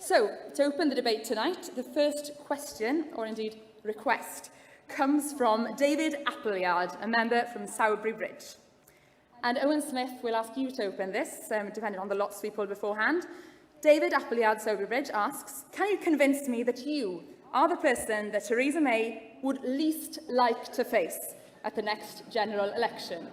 So, to open the debate tonight, the first question, or indeed request, comes from David Appleyard, a member from Sowerbury Bridge. And Owen Smith will ask you to open this, depending on the lots we pulled beforehand. David Appleyard, Sowerbury Bridge, asks, can you convince me that you are the person that Theresa May would least like to face at the next general election?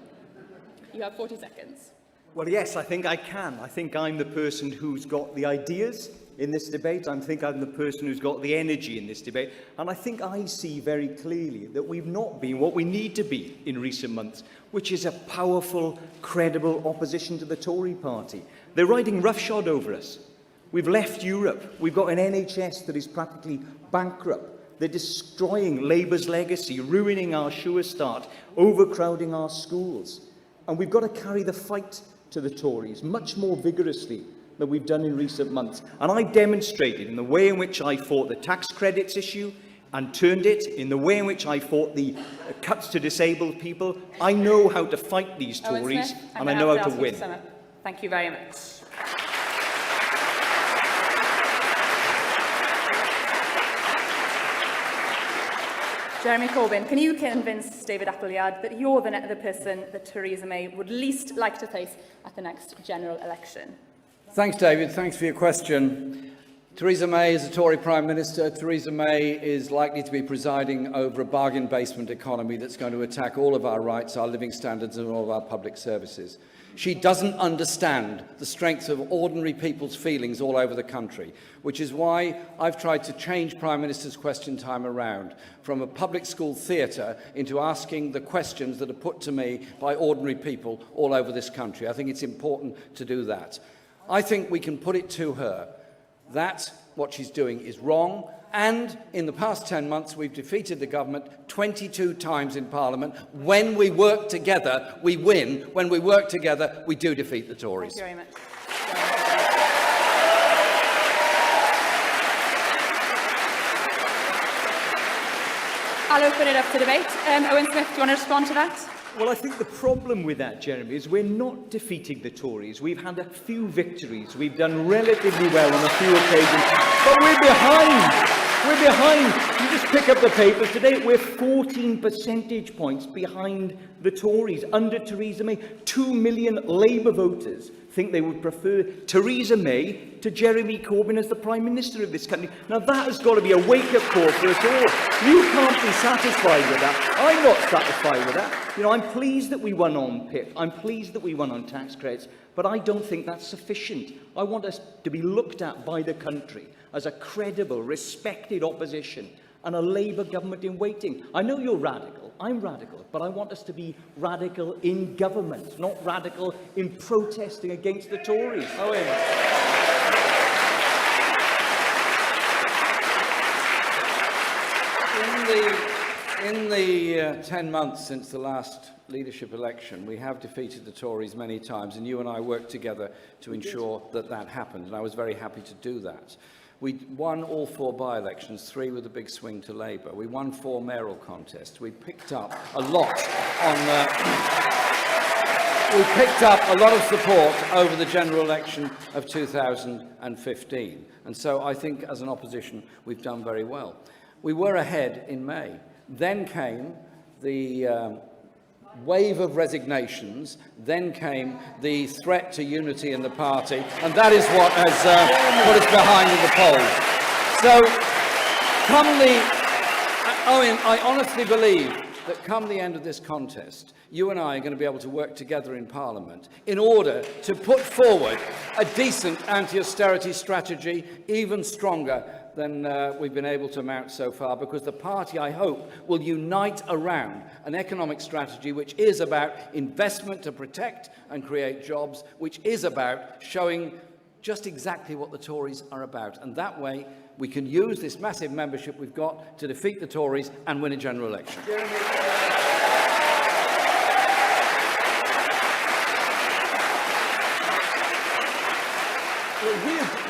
You have 40 seconds. Well, yes, I think I can. I think I'm the person who's got the ideas in this debate. I think I'm the person who's got the energy in this debate. And I think I see very clearly that we've not been what we need to be in recent months, which is a powerful, credible opposition to the Tory party. They're riding roughshod over us. We've left Europe. We've got an NHS that is practically bankrupt. They're destroying Labour's legacy, ruining our sure start, overcrowding our schools. And we've got to carry the fight to the Tories much more vigorously than we've done in recent months. And I demonstrated in the way in which I fought the tax credits issue and turned it, in the way in which I fought the cuts to disabled people. I know how to fight these Tories, and I know how to win. Thank you very much. Jeremy Corbyn, can you convince David Appleyard that you're the person that Theresa May would least like to face at the next general election? Thanks, David. Thanks for your question. Theresa May is a Tory Prime Minister. Theresa May is likely to be presiding over a bargain basement economy that's going to attack all of our rights, our living standards and all of our public services. She doesn't understand the strength of ordinary people's feelings all over the country, which is why I've tried to change Prime Minister's question time around from a public school theatre into asking the questions that are put to me by ordinary people all over this country. I think it's important to do that. I think we can put it to her that what she's doing is wrong, and in the past 10 months we've defeated the government 22 times in Parliament. When we work together, we win. When we work together, we do defeat the Tories. Thank you very much. I'll open it up to debate. Owen Smith, do you want to respond to that? Well, I think the problem with that, Jeremy, is we're not defeating the Tories. We've had a few victories. We've done relatively well on a few occasions, but we're behind. We're behind. You just pick up the papers today. We're 14 percentage points behind the Tories under Theresa May. 2 million Labour voters think they would prefer Theresa May to Jeremy Corbyn as the Prime Minister of this country. Now, that has got to be a wake-up call for us all. You can't be satisfied with that. I'm not satisfied with that. You know, I'm pleased that we won on PIP. I'm pleased that we won on tax credits, but I don't think that's sufficient. I want us to be looked at by the country as a credible, respected opposition and a Labour government in waiting. I know you're radical. I'm radical, but I want us to be radical in government, not radical in protesting against the Tories. In the 10 months since the last leadership election, we have defeated the Tories many times, and you and I worked together to ensure that that happened, and I was very happy to do that. We won all 4 by-elections, 3 with a big swing to Labour. We won 4 mayoral contests. We picked up a lot of support over the general election of 2015. And so I think as an opposition, we've done very well. We were ahead in May. Then came the wave of resignations, then came the threat to unity in the party, and that is what has put us behind in the polls. So, Owen, I honestly believe that come the end of this contest, you and I are going to be able to work together in Parliament in order to put forward a decent anti-austerity strategy, even stronger than we've been able to mount so far, because the party, I hope, will unite around an economic strategy which is about investment to protect and create jobs, which is about showing just exactly what the Tories are about. And that way, we can use this massive membership we've got to defeat the Tories and win a general election.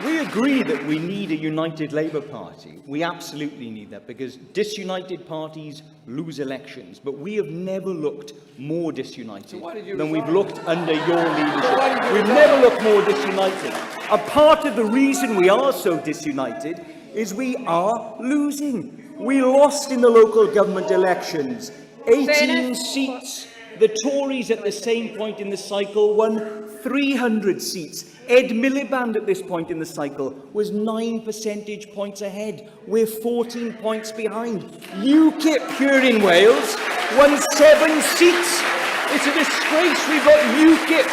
We agree that we need a united Labour Party. We absolutely need that, because disunited parties lose elections. But we have never looked more disunited than we've looked under your leadership. We've never looked more disunited. A part of the reason we are so disunited is we are losing. We lost in the local government elections. 18 seats. The Tories at the same point in the cycle won 300 seats. Ed Miliband at this point in the cycle was 9 percentage points ahead. We're 14 points behind. UKIP here in Wales won 7 seats. It's a disgrace. We've got UKIP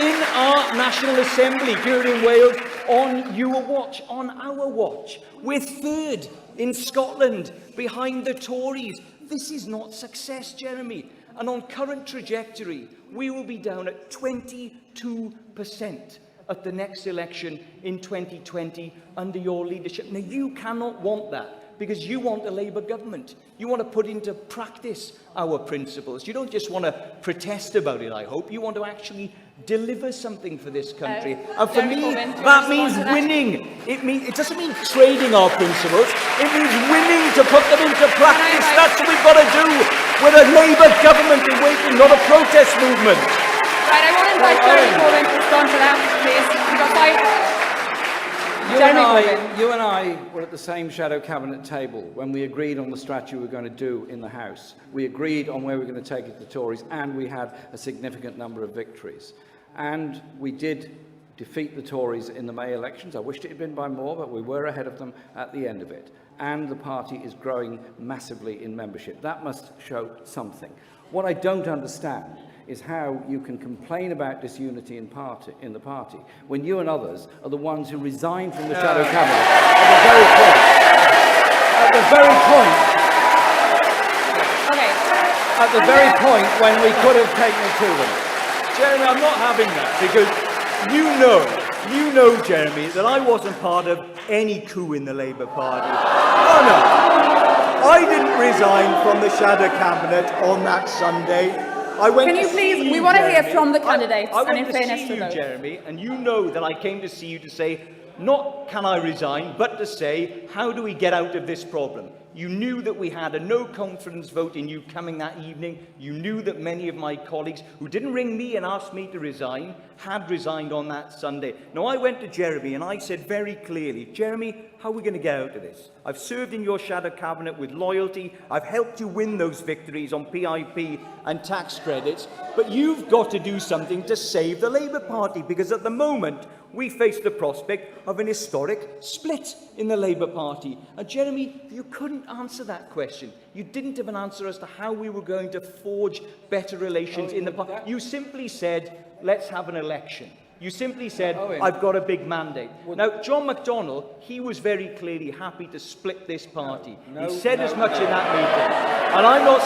in our National Assembly here in Wales on your watch, on our watch. We're third in Scotland behind the Tories. This is not success, Jeremy. And on current trajectory, we will be down at 22% at the next election in 2020 under your leadership. Now, you cannot want that, because you want a Labour government. You want to put into practice our principles. You don't just want to protest about it, I hope. You want to actually deliver something for this country. And for me, that means winning. It doesn't mean trading our principles. It means winning to put them into practice. That's what we've got to do with a Labour government in waiting, not a protest movement. Right, I want to invite Jeremy Corbyn to respond to that, please. You and I were at the same shadow cabinet table when we agreed on the strategy we were going to do in the House. We agreed on where we were going to take it to the Tories, and we had a significant number of victories. And we did defeat the Tories in the May elections. I wished it had been by more, but we were ahead of them at the end of it. And the party is growing massively in membership. That must show something. What I don't understand is how you can complain about disunity in the party when you and others are the ones who resigned from the shadow cabinet at the very point when we could have taken it to them. Jeremy, I'm not having that, because you know, Jeremy, that I wasn't part of any coup in the Labour Party. Oh no, I didn't resign from the shadow cabinet on that Sunday. Can you please, we want to hear from the candidates, and in fairness to you, Jeremy, and you know that I came to see you to say, not can I resign, but to say, how do we get out of this problem? You knew that we had a no-confidence vote in you coming that evening. You knew that many of my colleagues, who didn't ring me and ask me to resign, had resigned on that Sunday. Now, I went to Jeremy and I said very clearly, Jeremy, how are we going to get out of this? I've served in your shadow cabinet with loyalty. I've helped you win those victories on PIP and tax credits. But you've got to do something to save the Labour Party, because at the moment, we face the prospect of an historic split in the Labour Party. And Jeremy, you couldn't answer that question. You didn't have an answer as to how we were going to forge better relations in the party. You simply said, let's have an election. You simply said, I've got a big mandate. Now, John McDonnell, he was very clearly happy to split this party. He said as much in that meeting. And I'm not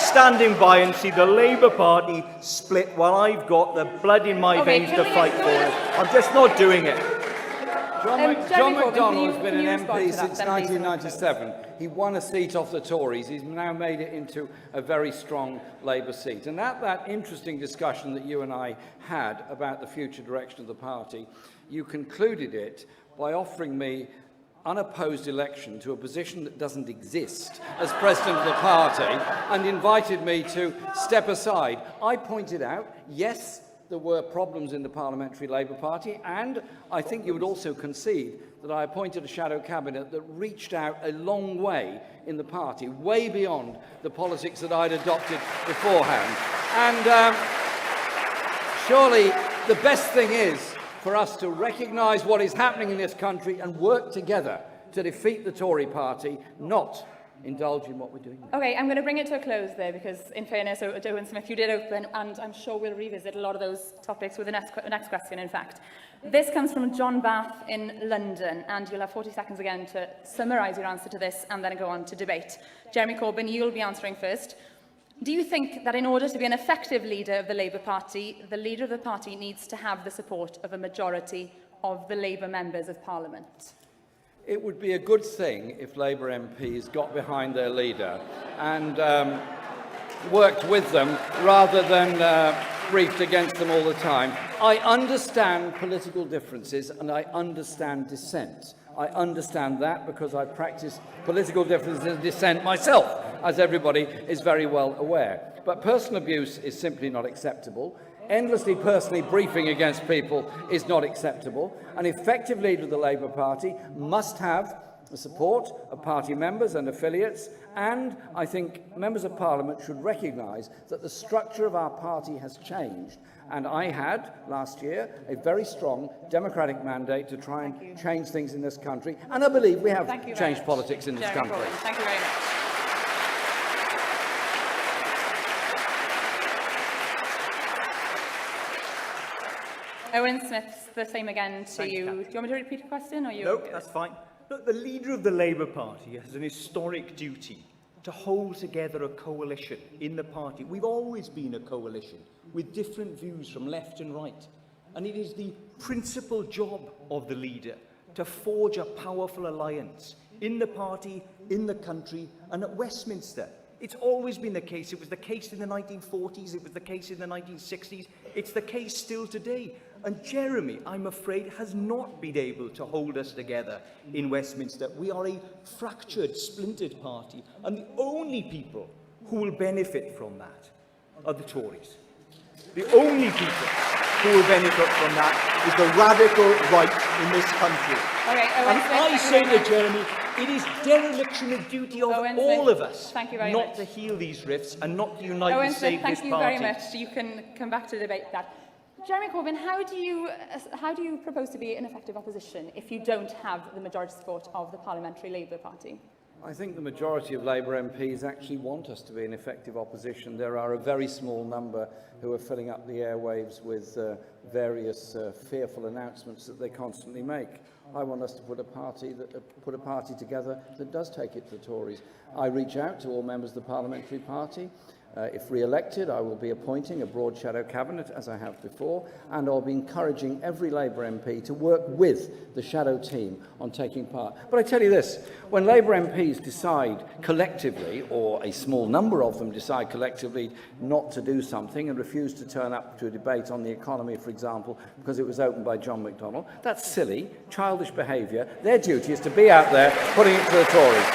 standing by and see the Labour Party split while I've got the blood in my veins to fight for it. I'm just not doing it. John McDonnell has been an MP since 1997. He won a seat off the Tories. He's now made it into a very strong Labour seat. And at that interesting discussion that you and I had about the future direction of the party, you concluded it by offering me unopposed election to a position that doesn't exist as president of the party, and invited me to step aside. I pointed out, yes, there were problems in the Parliamentary Labour Party, and I think you would also concede that I appointed a shadow cabinet that reached out a long way in the party, way beyond the politics that I'd adopted beforehand. And surely the best thing is for us to recognise what is happening in this country and work together to defeat the Tory party, not indulge in what we're doing now. Okay, I'm going to bring it to a close there, because in fairness, Owen Smith, you did open, and I'm sure we'll revisit a lot of those topics with the next question, in fact. This comes from John Bath in London, and you'll have 40 seconds again to summarise your answer to this and then go on to debate. Jeremy Corbyn, you'll be answering first. Do you think that in order to be an effective leader of the Labour Party, the leader of the party needs to have the support of a majority of the Labour members of Parliament? It would be a good thing if Labour MPs got behind their leader and worked with them rather than briefed against them all the time. I understand political differences and I understand dissent. I understand that because I practice political differences and dissent myself, as everybody is very well aware. But personal abuse is simply not acceptable. Endlessly personally briefing against people is not acceptable. An effective leader of the Labour Party must have the support of party members and affiliates, and I think members of Parliament should recognise that the structure of our party has changed. And I had, last year, a very strong democratic mandate to try and change things in this country, and I believe we have changed politics in this country. Thank you very much. Owen Smith, the same again to you. Do you want me to repeat a question? Or you? No, that's fine. Look, the leader of the Labour Party has an historic duty to hold together a coalition in the party. We've always been a coalition with different views from left and right. And it is the principal job of the leader to forge a powerful alliance in the party, in the country, and at Westminster. It's always been the case. It was the case in the 1940s. It was the case in the 1960s. It's the case still today. And Jeremy, I'm afraid, has not been able to hold us together in Westminster. We are a fractured, splintered party. And the only people who will benefit from that are the Tories. The only people who will benefit from that is the radical right in this country. Okay, and I say to Jeremy, it is dereliction of duty of all of us not to heal these rifts and not to unite and save this party. Thank you very much. You can come back to debate that. Jeremy Corbyn, how do you propose to be an effective opposition if you don't have the majority support of the Parliamentary Labour Party? I think the majority of Labour MPs actually want us to be an effective opposition. There are a very small number who are filling up the airwaves with various fearful announcements that they constantly make. I want us to put a party together that does take it to the Tories. I reach out to all members of the Parliamentary Party. If re-elected, I will be appointing a broad shadow cabinet, as I have before, and I'll be encouraging every Labour MP to work with the shadow team on taking part. But I tell you this, when Labour MPs decide collectively, or a small number of them decide collectively not to do something and refuse to turn up to a debate on the economy, for example, because it was opened by John McDonnell, that's silly, childish behaviour. Their duty is to be out there putting it to the Tories.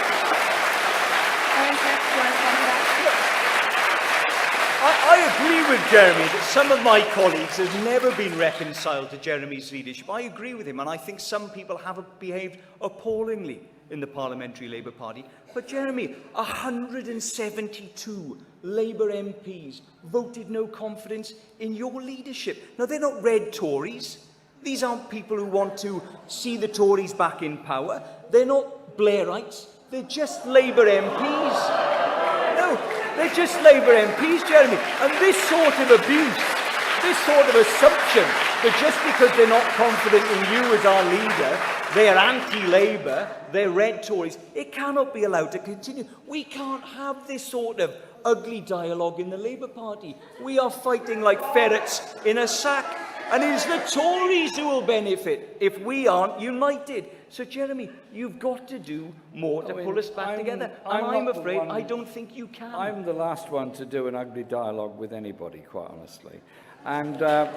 I agree with Jeremy that some of my colleagues have never been reconciled to Jeremy's leadership. I agree with him, and I think some people have behaved appallingly in the Parliamentary Labour Party. But Jeremy, 172 Labour MPs voted no confidence in your leadership. Now, they're not red Tories. These aren't people who want to see the Tories back in power. They're not Blairites. They're just Labour MPs. No. They're just Labour MPs, Jeremy. And this sort of abuse, this sort of assumption that just because they're not confident in you as our leader, they're anti-Labour, they're red Tories, it cannot be allowed to continue. We can't have this sort of ugly dialogue in the Labour Party. We are fighting like ferrets in a sack. And it is the Tories who will benefit if we aren't united. So, Jeremy, you've got to do more to pull us back together. And I'm afraid I don't think you can. I'm the last one to do an ugly dialogue with anybody, quite honestly. And I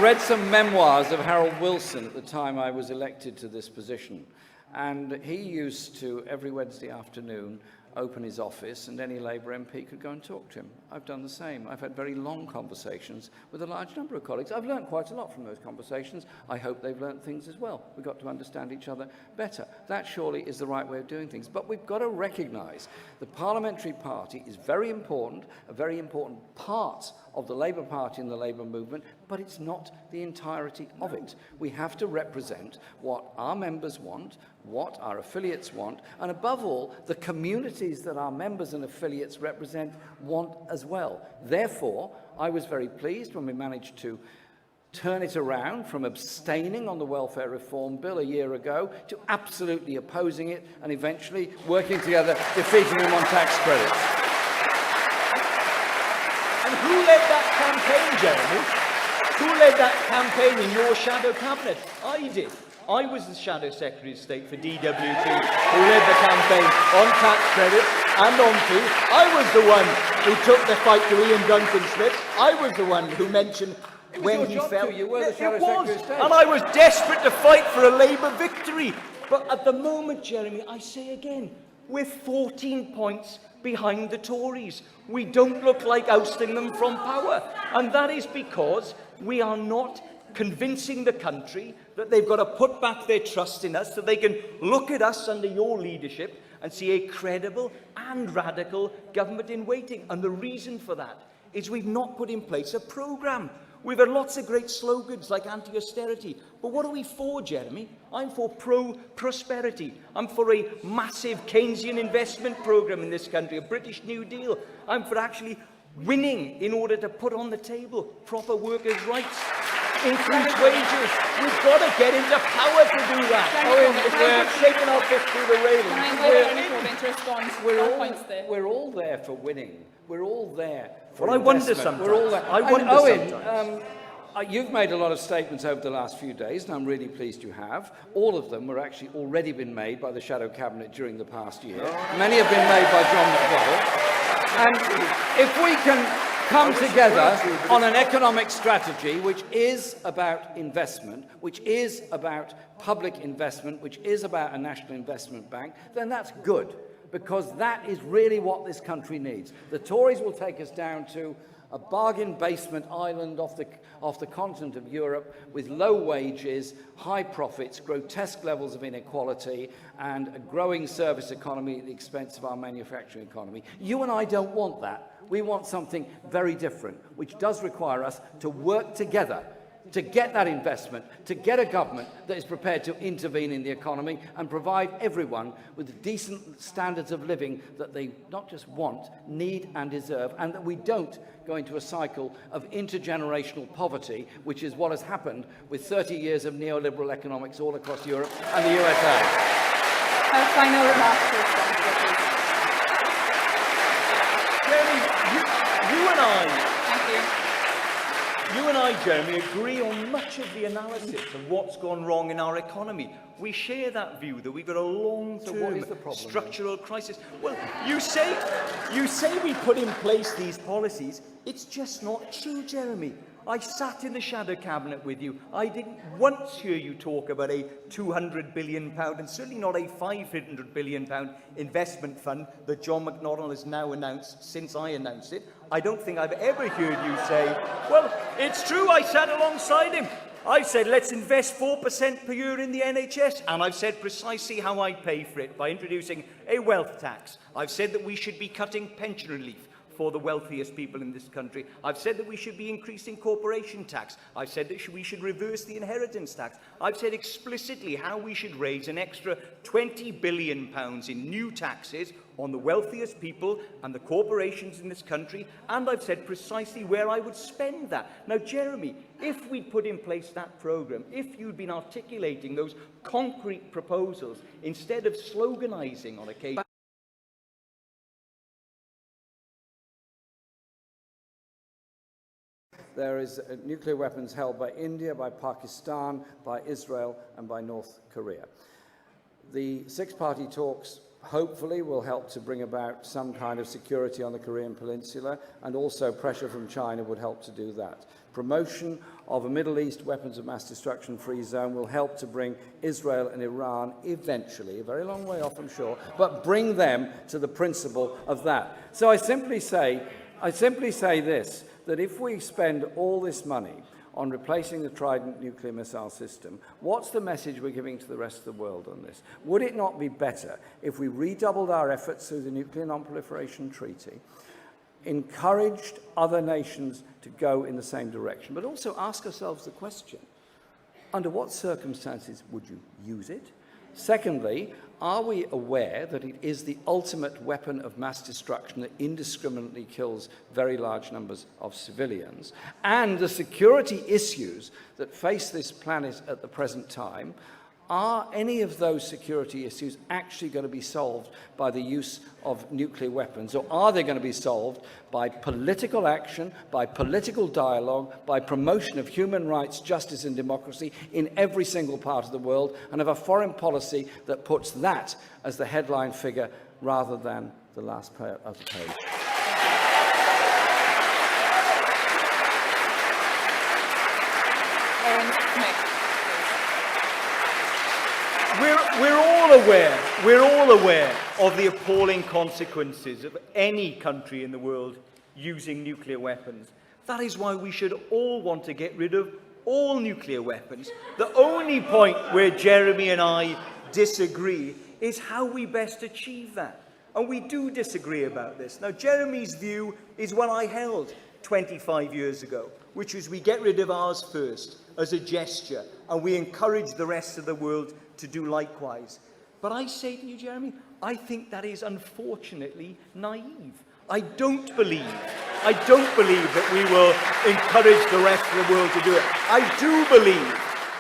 read some memoirs of Harold Wilson at the time I was elected to this position. And he used to, every Wednesday afternoon, open his office and any Labour MP could go and talk to him. I've done the same. I've had very long conversations with a large number of colleagues. I've learned quite a lot from those conversations. I hope they've learned things as well. We've got to understand each other better. That surely is the right way of doing things. But we've got to recognise the Parliamentary Party is very important, a very important part of the Labour Party and the Labour movement, but it's not the entirety of it. We have to represent what our members want, what our affiliates want, and above all, the communities that our members and affiliates represent want as well. Therefore, I was very pleased when we managed to turn it around from abstaining on the welfare reform bill a year ago to absolutely opposing it and eventually working together, defeating them on tax credits. And who led that campaign, Jeremy? Who led that campaign in your shadow cabinet? I did. I was the Shadow Secretary of State for DWP, who led the campaign on tax credits. and on to. I was the one who took the fight to Ian Duncan Smith. I was the one who mentioned when he fell. You were the Shadow It was, Secretary of State. and I was desperate to fight for a Labour victory. But at the moment, Jeremy, I say again, we're 14 points behind the Tories. We don't look like ousting them from power. And that is because we are not convincing the country that they've got to put back their trust in us so they can look at us under your leadership and see a credible and radical government in waiting. And the reason for that is we've not put in place a programme. We've had lots of great slogans like anti-austerity. But what are we for, Jeremy? I'm for pro-prosperity. I'm for a massive Keynesian investment programme in this country, a British New Deal. I'm for actually winning in order to put on the table proper workers' rights, increased wages. We've got to get into power to do that. We're shaking our fist through the railing. We're all there for winning. We're all there for Well, I wonder investment. sometimes. We're all there. I wonder Owen, sometimes. you've made a lot of statements over the last few days, and I'm really pleased you have. All of them were actually already been made by the Shadow Cabinet during the past year. Many have been made by John McDonnell. And if we can come together on an economic strategy which is about investment, which is about public investment, which is about a national investment bank, then that's good, because that is really what this country needs. The Tories will take us down to a bargain basement island off the continent of Europe with low wages, high profits, grotesque levels of inequality, and a growing service economy at the expense of our manufacturing economy. You and I don't want that. We want something very different, which does require us to work together to get that investment, to get a government that is prepared to intervene in the economy and provide everyone with the decent standards of living that they not just want, need and deserve, and that we don't go into a cycle of intergenerational poverty, which is what has happened with 30 years of neoliberal economics all across Europe and the USA. Final remarks to respond to, please. Jeremy, you and I... Thank you. You and I, Jeremy, agree on much of the analysis of what's gone wrong in our economy. We share that view that we've got a long-term structural crisis. Well, you say we put in place these policies. It's just not true, Jeremy. I sat in the Shadow Cabinet with you. I didn't once hear you talk about a £200 billion and certainly not a £500 billion investment fund that John McDonnell has now announced since I announced it. I don't think I've ever heard you say, well, it's true, I sat alongside him. I've said, let's invest 4% per year in the NHS, and I've said precisely how I pay for it, by introducing a wealth tax. I've said that we should be cutting pension relief for the wealthiest people in this country. I've said that we should be increasing corporation tax. I've said that we should reverse the inheritance tax. I've said explicitly how we should raise an extra £20 billion in new taxes on the wealthiest people and the corporations in this country, and I've said precisely where I would spend that. Now, Jeremy, if we'd put in place that programme, if you'd been articulating those concrete proposals instead of sloganising on occasion... There is nuclear weapons held by India, by Pakistan, by Israel and by North Korea. The six-party talks hopefully will help to bring about some kind of security on the Korean Peninsula, and also pressure from China would help to do that. Promotion of a Middle East weapons of mass destruction free zone will help to bring Israel and Iran eventually, a very long way off I'm sure, but bring them to the principle of that. So I simply say this, that if we spend all this money on replacing the Trident nuclear missile system, what's the message we're giving to the rest of the world on this? Would it not be better if we redoubled our efforts through the Nuclear Non-Proliferation Treaty, encouraged other nations to go in the same direction, but also ask ourselves the question, under what circumstances would you use it? Secondly, are we aware that it is the ultimate weapon of mass destruction that indiscriminately kills very large numbers of civilians? And the security issues that face this planet at the present time, are any of those security issues actually going to be solved by the use of nuclear weapons? Or are they going to be solved by political action, by political dialogue, by promotion of human rights, justice and democracy in every single part of the world, and of a foreign policy that puts that as the headline figure rather than the last of the page. Owen Smith. We're all aware of the appalling consequences of any country in the world using nuclear weapons. That is why we should all want to get rid of all nuclear weapons. The only point where Jeremy and I disagree is how we best achieve that. And we do disagree about this. Now, Jeremy's view is one I held 25 years ago, which was we get rid of ours first as a gesture, and we encourage the rest of the world to do likewise. But I say to you, Jeremy, I think that is unfortunately naive. I don't believe that we will encourage the rest of the world to do it. I do believe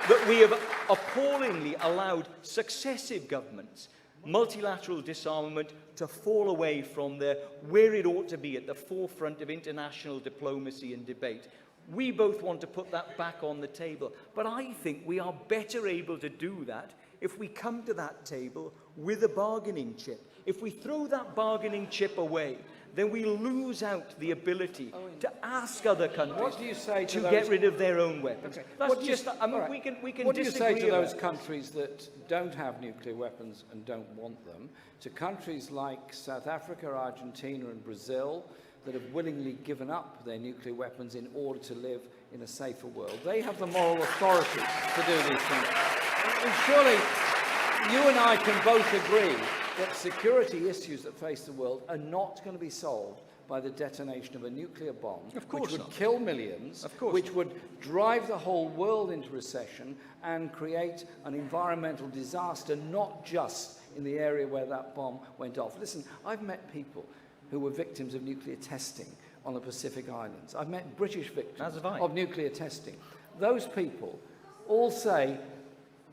that we have appallingly allowed successive governments, multilateral disarmament, to fall away from where it ought to be at the forefront of international diplomacy and debate. We both want to put that back on the table, but I think we are better able to do that if we come to that table with a bargaining chip. If we throw that bargaining chip away, then we lose out the ability to ask other countries to get rid of their own weapons. Okay. That's just, I mean, we can What do you say to those about countries that don't have nuclear weapons and don't want them, to countries like South Africa, Argentina and Brazil that have willingly given up their nuclear weapons in order to live in a safer world? They have the moral authority to do these things. And surely you and I can both agree that security issues that face the world are not going to be solved by the detonation of a nuclear bomb, which would kill millions, which would drive the whole world into recession and create an environmental disaster, not just in the area where that bomb went off. Listen, I've met people who were victims of nuclear testing on the Pacific Islands. I've met British victims of nuclear testing. Those people all say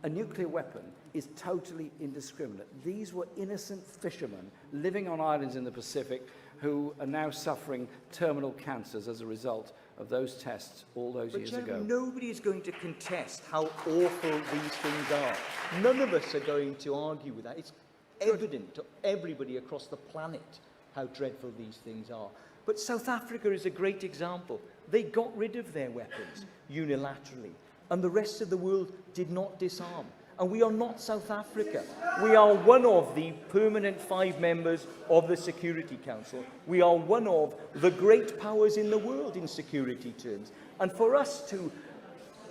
a nuclear weapon is totally indiscriminate. These were innocent fishermen living on islands in the Pacific who are now suffering terminal cancers as a result of those tests all those years ago. Nobody is going to contest how awful these things are. None of us are going to argue with that. It's evident to everybody across the planet how dreadful these things are. But South Africa is a great example. They got rid of their weapons unilaterally, and the rest of the world did not disarm. And we are not South Africa. We are one of the permanent 5 members of the Security Council. We are one of the great powers in the world in security terms. And for us to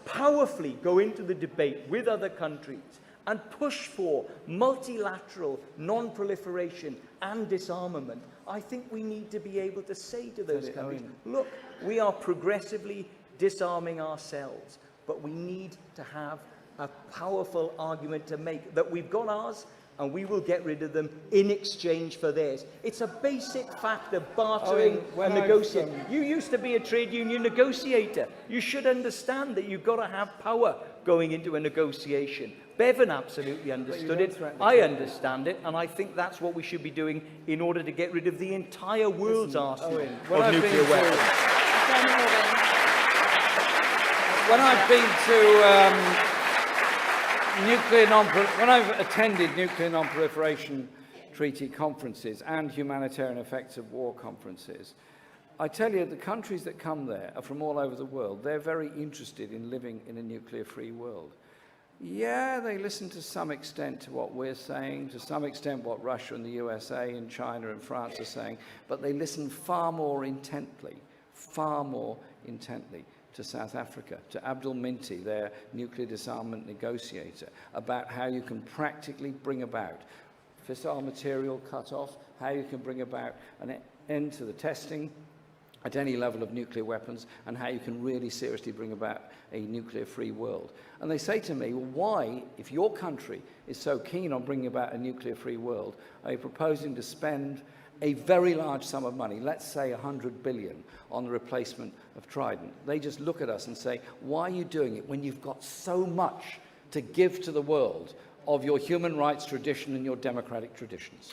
powerfully go into the debate with other countries and push for multilateral non-proliferation and disarmament, I think we need to be able to say to those countries, look, we are progressively disarming ourselves, but we need to have a powerful argument to make that we've got ours and we will get rid of them in exchange for theirs. It's a basic fact of bartering and negotiating. You used to be a trade union negotiator. You should understand that you've got to have power going into a negotiation. Bevan absolutely understood it. I understand it, and I think that's what we should be doing in order to get rid of the entire world's arsenal of nuclear weapons. When I've been to when I've attended nuclear non-proliferation treaty conferences and humanitarian effects of war conferences, I tell you, the countries that come there are from all over the world. They're very interested in living in a nuclear-free world. Yeah, they listen to some extent to what we're saying, to some extent what Russia and the USA and China and France are saying, but they listen far more intently to South Africa, to Abdul Minty, their nuclear disarmament negotiator, about how you can practically bring about fissile material cut-off, how you can bring about an end to the testing at any level of nuclear weapons, and how you can really seriously bring about a nuclear-free world. And they say to me, well, why, if your country is so keen on bringing about a nuclear-free world, are you proposing to spend a very large sum of money, let's say 100 billion, on the replacement of Trident? They just look at us and say, why are you doing it when you've got so much to give to the world of your human rights tradition and your democratic traditions?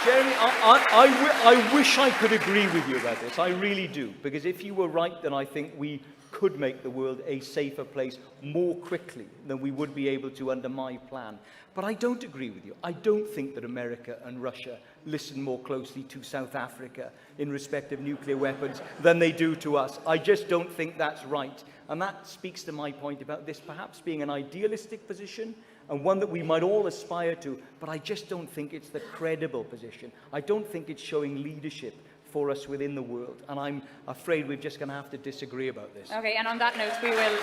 Jeremy, I wish I could agree with you about this. I really do. Because if you were right, then I think we could make the world a safer place more quickly than we would be able to under my plan. But I don't agree with you. I don't think that America and Russia listen more closely to South Africa in respect of nuclear weapons than they do to us. I just don't think that's right. And that speaks to my point about this perhaps being an idealistic position and one that we might all aspire to, but I just don't think it's the credible position. I don't think it's showing leadership for us within the world, and I'm afraid we're just going to have to disagree about this. Okay, and on that note, we will leave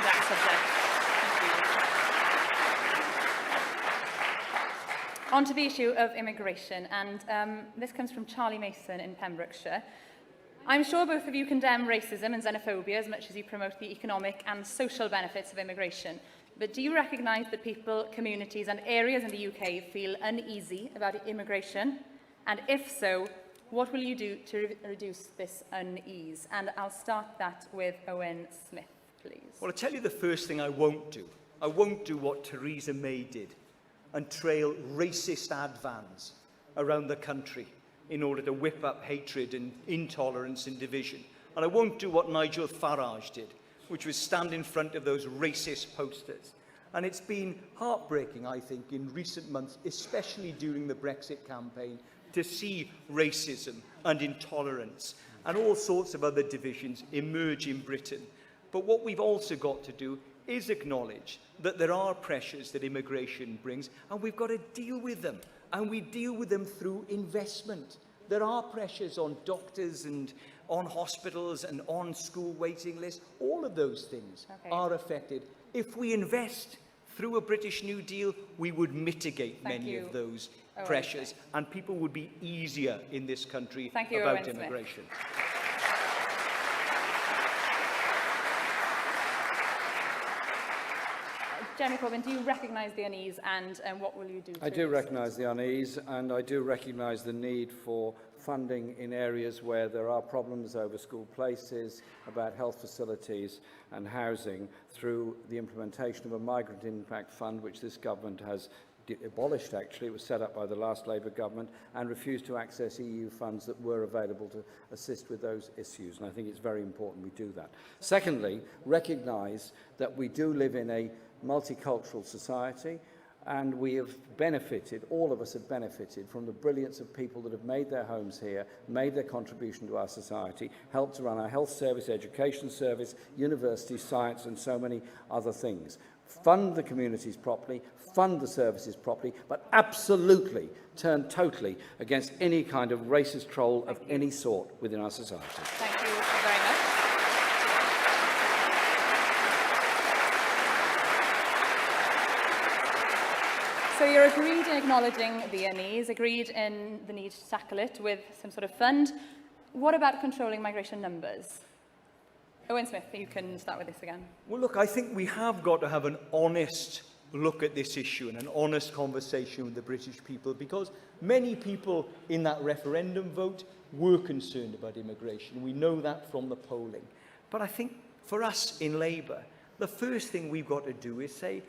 that subject. On to the issue of immigration, and this comes from Charlie Mason in Pembrokeshire. I'm sure both of you condemn racism and xenophobia as much as you promote the economic and social benefits of immigration. But do you recognise that people, communities and areas in the UK feel uneasy about immigration? And if so, what will you do to reduce this unease? And I'll start that with Owen Smith, please. Well, I'll tell you the first thing I won't do. I won't do what Theresa May did and trail racist ad vans around the country in order to whip up hatred and intolerance and division. And I won't do what Nigel Farage did, which was stand in front of those racist posters. And it's been heartbreaking, I think, in recent months, especially during the Brexit campaign, to see racism and intolerance and all sorts of other divisions emerge in Britain. But what we've also got to do is acknowledge that there are pressures that immigration brings, and we've got to deal with them. And we deal with them through investment. There are pressures on doctors and on hospitals and on school waiting lists. All of those things are affected. If we invest through a British New Deal, we would mitigate many of those pressures, and people would be easier in this country about immigration. Jeremy Corbyn, do you recognise the unease, and what will you do? I do recognise the unease, and I do recognise the need for funding in areas where there are problems over school places, about health facilities and housing, through the implementation of a migrant impact fund, which this government has abolished. Actually, it was set up by the last Labour government, and refused to access EU funds that were available to assist with those issues, and I think it's very important we do that. Secondly, recognise that we do live in a multicultural society, and we have benefited, all of us have benefited from the brilliance of people that have made their homes here, made their contribution to our society, helped to run our health service, education service, university, science and so many other things. Fund the communities properly, fund the services properly, but absolutely turn totally against any kind of racist troll of any sort within our society. Thank you very much. So you're agreed in acknowledging the unease, agreed in the need to tackle it with some sort of fund. What about controlling migration numbers? Owen Smith, you can start with this again. Well, look, I think we have got to have an honest look at this issue and an honest conversation with the British people, because many people in that referendum vote were concerned about immigration. We know that from the polling. But I think for us in Labour, the first thing we've got to do is say,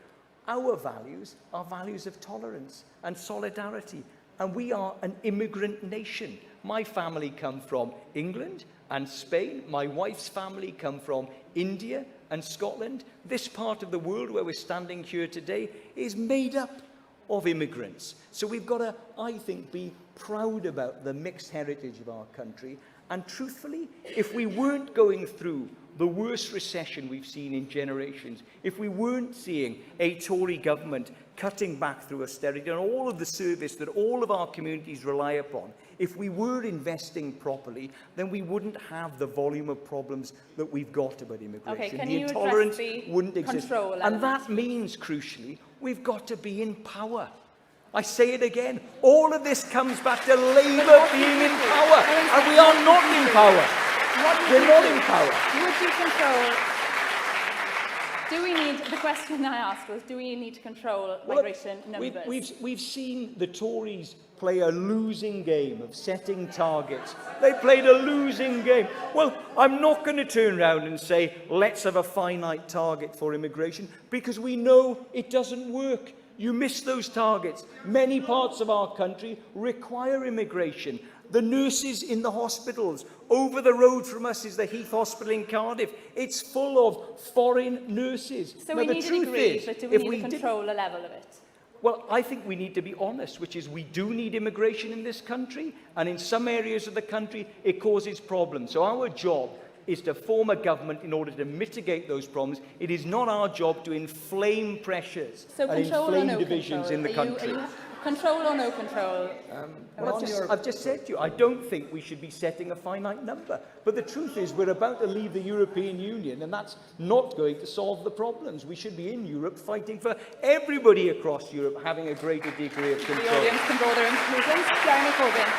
our values are values of tolerance and solidarity, and we are an immigrant nation. My family come from England and Spain. My wife's family come from India and Scotland. This part of the world where we're standing here today is made up of immigrants. So we've got to, I think, be proud about the mixed heritage of our country. And truthfully, if we weren't going through the worst recession we've seen in generations, if we weren't seeing a Tory government cutting back through austerity and all of the service that all of our communities rely upon, if we were investing properly, then we wouldn't have the volume of problems that we've got about immigration. Okay, can the you intolerance address the wouldn't exist. And that means, crucially, we've got to be in power. I say it again, all of this comes back to Labour being in power, and we are not in power. We're not in power. Would you control? Do we need? The question I asked was, do we need to control migration numbers? We've seen the Tories play a losing game of setting targets. They played a losing game. Well, I'm not going to turn around and say, let's have a finite target for immigration, because we know it doesn't work. You miss those targets. Many parts of our country require immigration. The nurses in the hospitals. Over the road from us is the Heath Hospital in Cardiff. It's full of foreign nurses. So now, we the need to truth agree, is, but do if we we need to didn't- control the level of it? Well, I think we need to be honest, which is we do need immigration in this country, and in some areas of the country, it causes problems. So our job is to form a government in order to mitigate those problems. It is not our job to inflame pressures So and control or inflame no divisions control? in the country. Are you control or no control? Well, I've just said to you, I don't think we should be setting a finite number. But the truth is, we're about to leave the European Union, and that's not going to solve the problems. We should be in Europe fighting for everybody across Europe having a greater degree of The control. audience can draw their own conclusions. Jeremy Corbyn,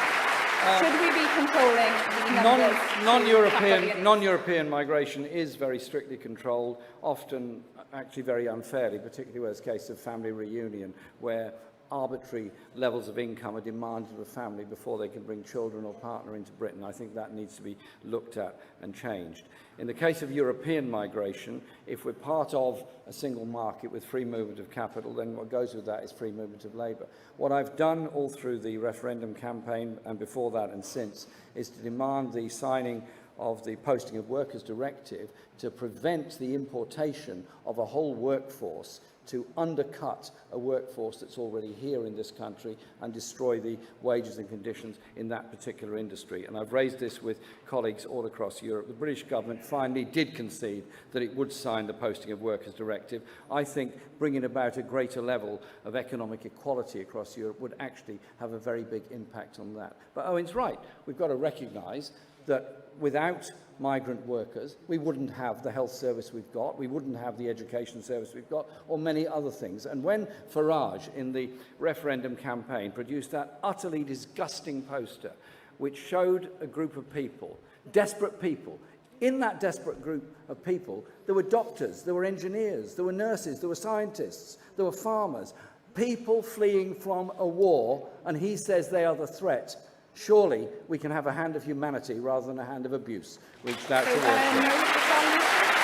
should we be controlling the numbers? Non-European migration is very strictly controlled, often actually very unfairly, particularly where it's a case of family reunion, where arbitrary levels of income are demanded of a family before they can bring children or partner into Britain. I think that needs to be looked at and changed. In the case of European migration, if we're part of a single market with free movement of capital, then what goes with that is free movement of labour. What I've done all through the referendum campaign and before that and since is to demand the signing of the Posting of Workers Directive to prevent the importation of a whole workforce to undercut a workforce that's already here in this country and destroy the wages and conditions in that particular industry. And I've raised this with colleagues all across Europe. The British government finally did concede that it would sign the Posting of Workers Directive. I think bringing about a greater level of economic equality across Europe would actually have a very big impact on that. But Owen's right. We've got to recognise that without migrant workers, we wouldn't have the health service we've got, we wouldn't have the education service we've got, or many other things. And when Farage, in the referendum campaign, produced that utterly disgusting poster, which showed a group of people, desperate people, in that desperate group of people, there were doctors, there were engineers, there were nurses, there were scientists, there were farmers, people fleeing from a war, and he says they are the threat. Surely we can have a hand of humanity rather than a hand of abuse reached out towards them.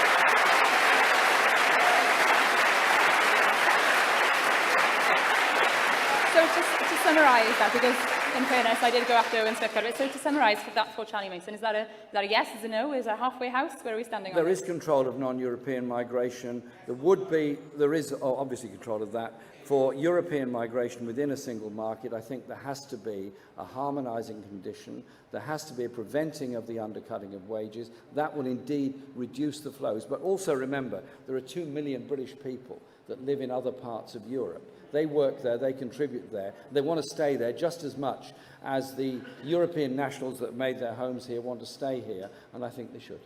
So to summarise that, because in fairness, I did go after Owen Smith. So to summarise for that for Charlie Mason, is that a yes, is a no, is a halfway house? Where are we standing on There this? is control of non-European migration. There is obviously control of that. For European migration within a single market, I think there has to be a harmonising condition. There has to be a preventing of the undercutting of wages. That will indeed reduce the flows. But also remember, there are 2 million British people that live in other parts of Europe. They work there, they contribute there. They want to stay there just as much as the European nationals that made their homes here want to stay here, and I think they should.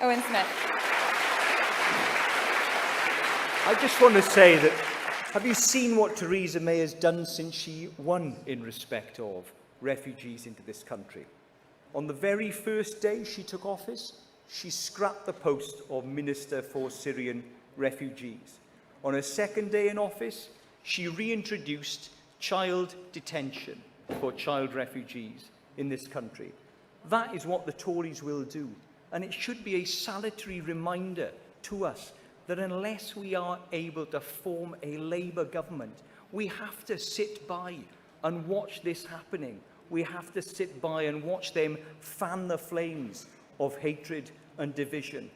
Owen Smith. I just want to say that, have you seen what Theresa May has done since she won in respect of refugees into this country? On the very first day she took office, she scrapped the post of Minister for Syrian Refugees. On her second day in office, she reintroduced child detention for child refugees in this country. That is what the Tories will do. And it should be a salutary reminder to us that unless we are able to form a Labour government, we have to sit by and watch this happening. We have to sit by and watch them fan the flames of hatred and division.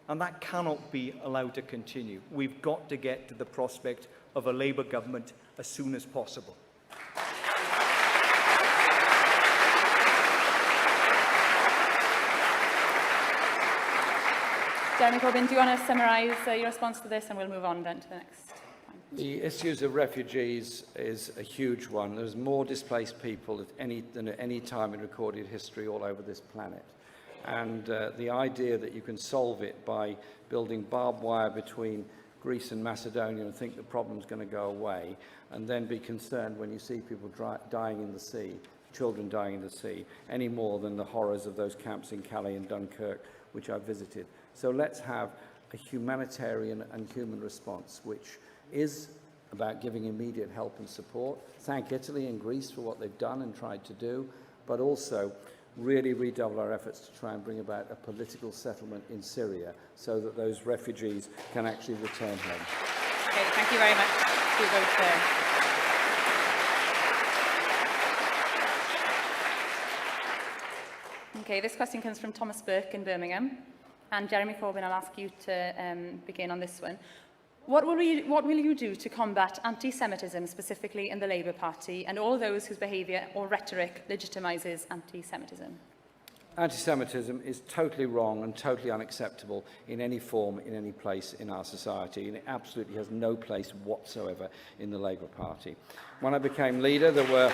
And that cannot be allowed to continue. We've got to get to the prospect of a Labour government as soon as possible. Jeremy Corbyn, do you want to summarise your response to this, and we'll move on then to the next point? The issues of refugees is a huge one. There's more displaced people than at any time in recorded history all over this planet. And the idea that you can solve it by building barbed wire between Greece and Macedonia and think the problem's going to go away, and then be concerned when you see people dying in the sea, children dying in the sea, any more than the horrors of those camps in Calais and Dunkirk, which I visited. So let's have a humanitarian and human response, which is about giving immediate help and support. Thank Italy and Greece for what they've done and tried to do, but also really redouble our efforts to try and bring about a political settlement in Syria so that those refugees can actually return home. Okay, thank you very much. to be a vote there. Okay, this question comes from Thomas Burke in Birmingham. And Jeremy Corbyn, I'll ask you to begin on this one. What will you do to combat anti-Semitism, specifically in the Labour Party, and all those whose behaviour or rhetoric legitimises anti-Semitism? Anti-Semitism is totally wrong and totally unacceptable in any form, in any place in our society, and it absolutely has no place whatsoever in the Labour Party. When I became leader, there were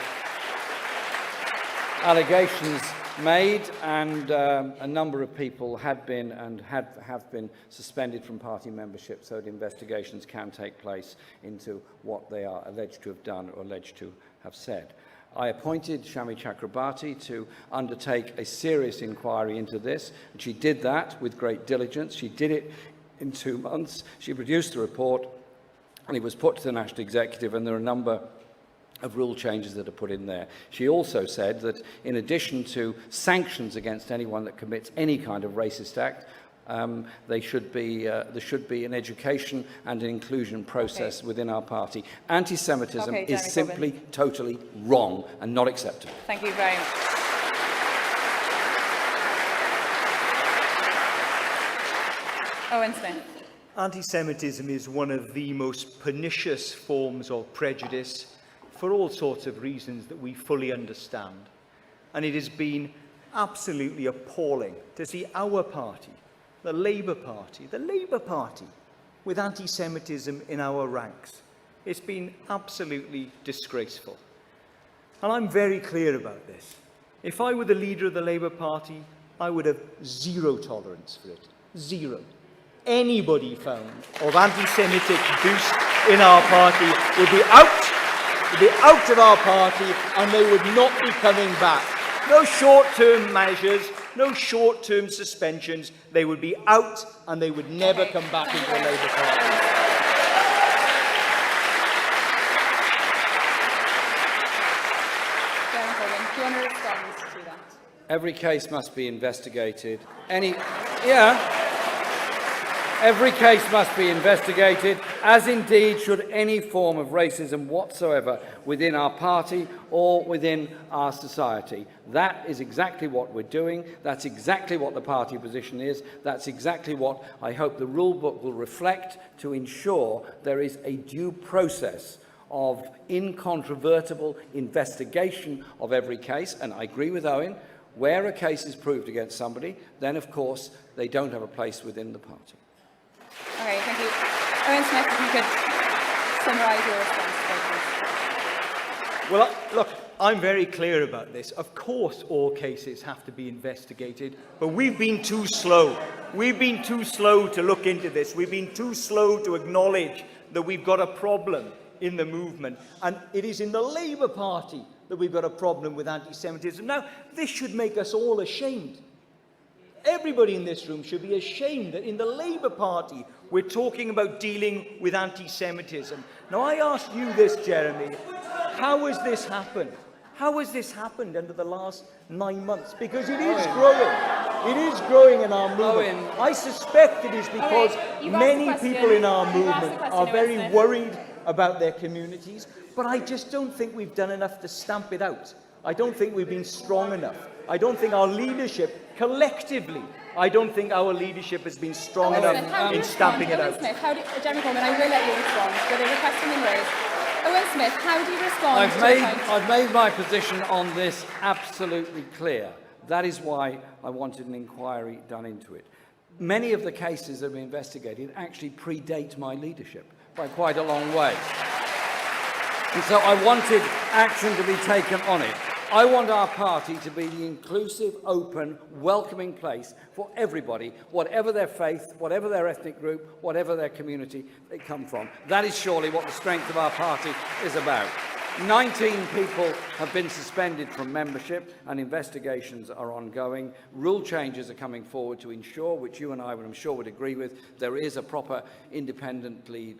allegations made, and a number of people had been and have been suspended from party membership, so that investigations can take place into what they are alleged to have done or alleged to have said. I appointed Shami Chakrabarti to undertake a serious inquiry into this, and she did that with great diligence. She did it in 2 months. She produced the report, and it was put to the National Executive, and there are a number of rule changes that are put in there. She also said that in addition to sanctions against anyone that commits any kind of racist act, there should be an education and an inclusion process within our party. Anti-Semitism is simply totally wrong and not acceptable. Thank you very much. Owen Smith. Anti-Semitism is one of the most pernicious forms of prejudice for all sorts of reasons that we fully understand. And it has been absolutely appalling to see our party, the Labour Party, with anti-Semitism in our ranks. It's been absolutely disgraceful. And I'm very clear about this. If I were the leader of the Labour Party, I would have zero tolerance for it. Zero. Anybody found of anti-Semitic boost in our party would be out of our party, and they would not be coming back. No short-term measures, no short-term suspensions. They would be out, and they would never come back into the Labour Party. Do you want to respond to that? Every case must be investigated. Every case must be investigated, as indeed should any form of racism whatsoever within our party or within our society. That is exactly what we're doing. That's exactly what the party position is. That's exactly what I hope the rule book will reflect, to ensure there is a due process of incontrovertible investigation of every case. And I agree with Owen, where a case is proved against somebody, then of course they don't have a place within the party. Okay, thank you. Owen Smith, if you could summarise your response, please. Well, look, I'm very clear about this. Of course, all cases have to be investigated, but we've been too slow. We've been too slow to look into this. We've been too slow to acknowledge that we've got a problem in the movement, and it is in the Labour Party that we've got a problem with anti-Semitism. Now, this should make us all ashamed. Everybody in this room should be ashamed that in the Labour Party we're talking about dealing with anti-Semitism. Now, I ask you this, Jeremy, how has this happened? How has this happened under the last 9 months? Because it is growing. It is growing in our movement. I suspect it is because many people in our movement are very worried about their communities, but I just don't think we've done enough to stamp it out. I don't think we've been strong enough. I don't think our leadership, collectively, I don't think our leadership has been strong enough in stamping it out. Smith, Jeremy Corbyn, I will let you respond, but there's a question in raised. Owen Smith, how do you respond I've made my position on this absolutely clear. That is why I wanted an inquiry done into it. Many of the cases that have been investigated actually predate my leadership by quite a long way. And so I wanted action to be taken on it. I want our party to be the inclusive, open, welcoming place for everybody, whatever their faith, whatever their ethnic group, whatever their community they come from. That is surely what the strength of our party is about. 19 people have been suspended from membership, and investigations are ongoing. Rule changes are coming forward to ensure, which you and I, I'm sure, would agree with, there is a proper, independently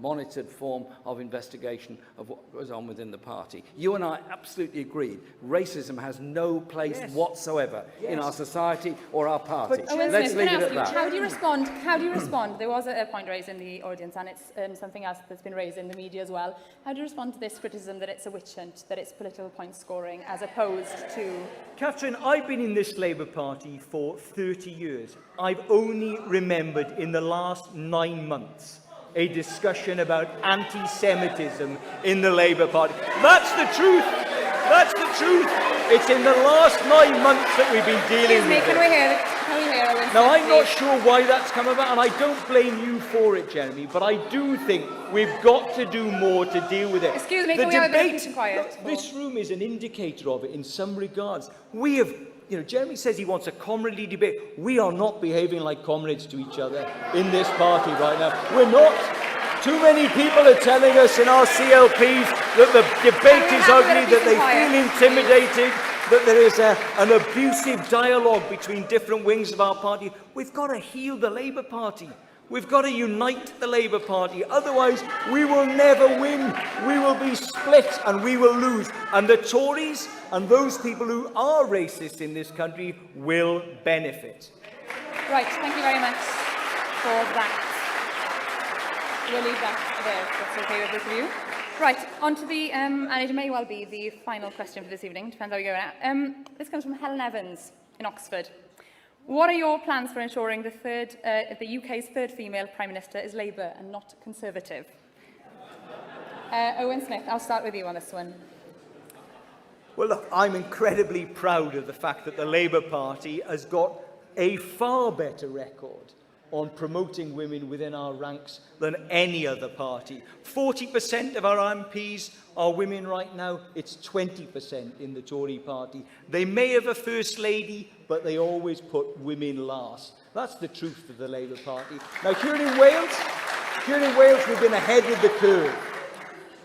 monitored form of investigation of what goes on within the party. You and I absolutely agreed. Racism has no place whatsoever in our society or our party. Let's leave it at that. How do you respond? How do you respond? There was a point raised in the audience, and it's something else that's been raised in the media as well. How do you respond to this criticism that it's a witch hunt, that it's political point scoring, as opposed to... Catherine, I've been in this Labour Party for 30 years. I've only remembered in the last 9 months a discussion about anti-Semitism in the Labour Party. That's the truth. That's the truth. It's in the last 9 months that we've been dealing with it. Can we hear Owen Smith, Now, I'm not please? sure why that's come about, and I don't blame you for it, Jeremy, but I do think we've got to do more to deal with it. Excuse me, can we have a bit of peace and quiet? Look, this room is an indicator of it in some regards. We have, Jeremy says he wants a comradely debate. We are not behaving like comrades to each other in this party right now. We're not. Too many people are telling us in our CLPs that the debate is ugly, that they feel intimidated, that there is an abusive dialogue between different wings of our party. We've got to heal the Labour Party. We've got to unite the Labour Party. Otherwise, we will never win. We will be split and we will lose. And the Tories and those people who are racist in this country will benefit. Right, thank you very much for that. We'll leave that there, if that's okay with both of you. Right, on to the, and it may well be the final question for this evening, depends how we go now. This comes from Helen Evans in Oxford. What are your plans for ensuring the UK's third female Prime Minister is Labour and not Conservative? Owen Smith, I'll start with you on this one. Well, look, I'm incredibly proud of the fact that the Labour Party has got a far better record on promoting women within our ranks than any other party. 40% of our MPs are women right now. It's 20% in the Tory party. They may have a First Lady, but they always put women last. That's the truth of the Labour Party. Now, here in Wales, we've been ahead of the curve.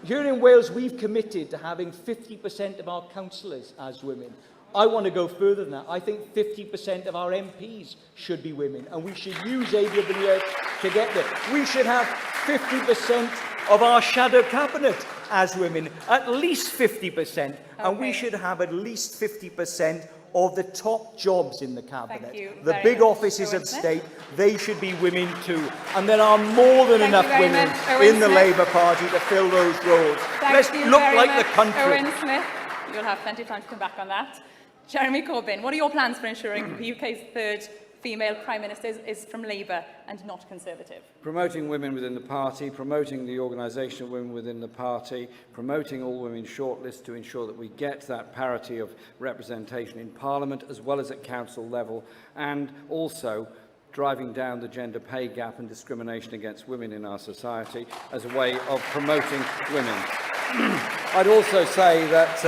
Here in Wales, we've committed to having 50% of our councillors as women. I want to go further than that. I think 50% of our MPs should be women, and we should use AWS to get there. We should have 50% of our shadow cabinet as women, at least 50%, and we should have at least 50% of the top jobs in the cabinet. The big offices of state, they should be women too. And there are more than enough women in the Labour Party to fill those roles. Let's look like the country. Owen Smith, you'll have plenty of time to come back on that. Jeremy Corbyn, what are your plans for ensuring the UK's third female Prime Minister is from Labour and not Conservative? Promoting women within the party, promoting the organisation of women within the party, promoting all women shortlists to ensure that we get that parity of representation in Parliament as well as at council level, and also driving down the gender pay gap and discrimination against women in our society as a way of promoting women. I'd also say that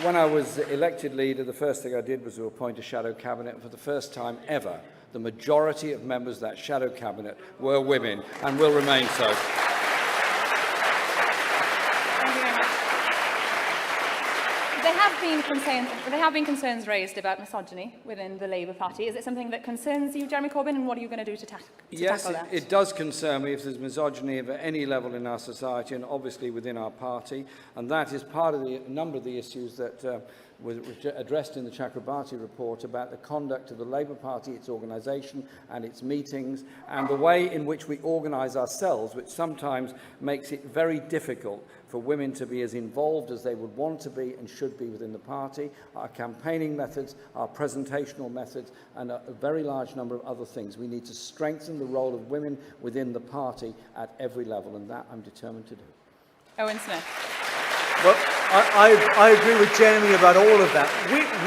when I was elected leader, the first thing I did was to appoint a shadow cabinet, and for the first time ever, the majority of members of that shadow cabinet were women and will remain so. Thank you very much. There have been concerns raised about misogyny within the Labour Party. Is it something that concerns you, Jeremy Corbyn, and what are you going to do to tackle that? Yes, it does concern me if there's misogyny at any level in our society and obviously within our party, and that is part of a number of the issues that was addressed in the Chakrabarti report about the conduct of the Labour Party, its organisation and its meetings, and the way in which we organise ourselves, which sometimes makes it very difficult for women to be as involved as they would want to be and should be within the party, our campaigning methods, our presentational methods, and a very large number of other things. We need to strengthen the role of women within the party at every level, and that I'm determined to do. Owen Smith. Well, I agree with Jeremy about all of that.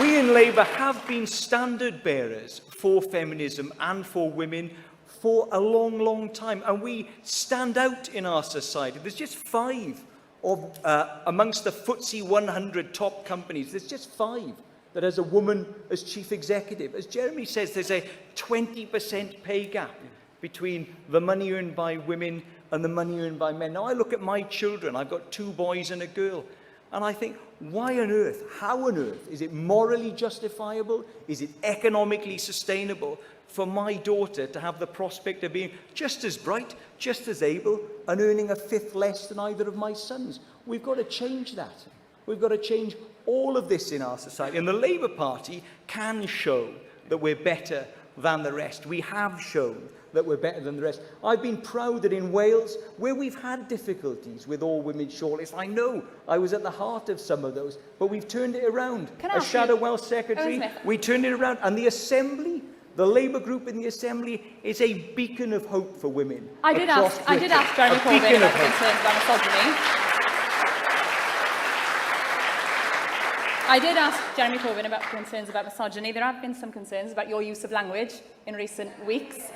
We in Labour have been standard bearers for feminism and for women for a long, long time, and we stand out in our society. There's just 5 of amongst the FTSE 100 top companies. There's just 5 that has a woman as chief executive. As Jeremy says, there's a 20% pay gap between the money earned by women and the money earned by men. Now, I look at my children. I've got 2 boys and a girl. And I think, why on earth, how on earth, is it morally justifiable? Is it economically sustainable for my daughter to have the prospect of being just as bright, just as able, and earning a fifth less than either of my sons? We've got to change that. We've got to change all of this in our society. And the Labour Party can show that we're better than the rest. We have shown that we're better than the rest. I've been proud that in Wales, where we've had difficulties with all women shortlists, I know I was at the heart of some of those, but we've turned it around. As Shadow Welsh Secretary, we turned it around. And the Assembly, the Labour group in the Assembly, is a beacon of hope for women. I did ask Jeremy Corbyn about concerns about misogyny. I did ask Jeremy Corbyn about concerns about misogyny. There have been some concerns about your use of language in recent weeks.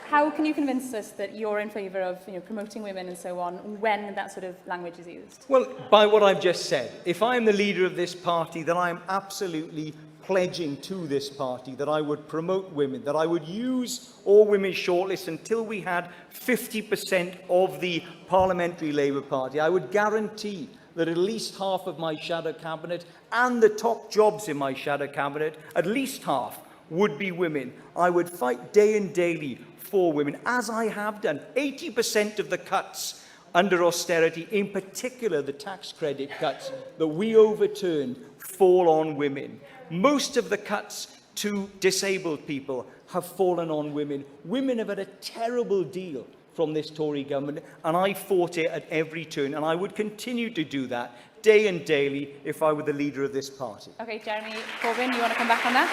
How can you convince us that you're in favour of promoting women and so on when that sort of language is used? Well, by what I've just said. If I am the leader of this party, then I am absolutely pledging to this party that I would promote women, that I would use all women shortlists until we had 50% of the Parliamentary Labour Party. I would guarantee that at least half of my shadow cabinet and the top jobs in my shadow cabinet, at least half, would be women. I would fight day and daily for women, as I have done. 80% of the cuts under austerity, in particular the tax credit cuts that we overturned, fall on women. Most of the cuts to disabled people have fallen on women. Women have had a terrible deal from this Tory government, and I fought it at every turn, and I would continue to do that day and daily if I were the leader of this party. Okay, Jeremy Corbyn, you want to come back on that?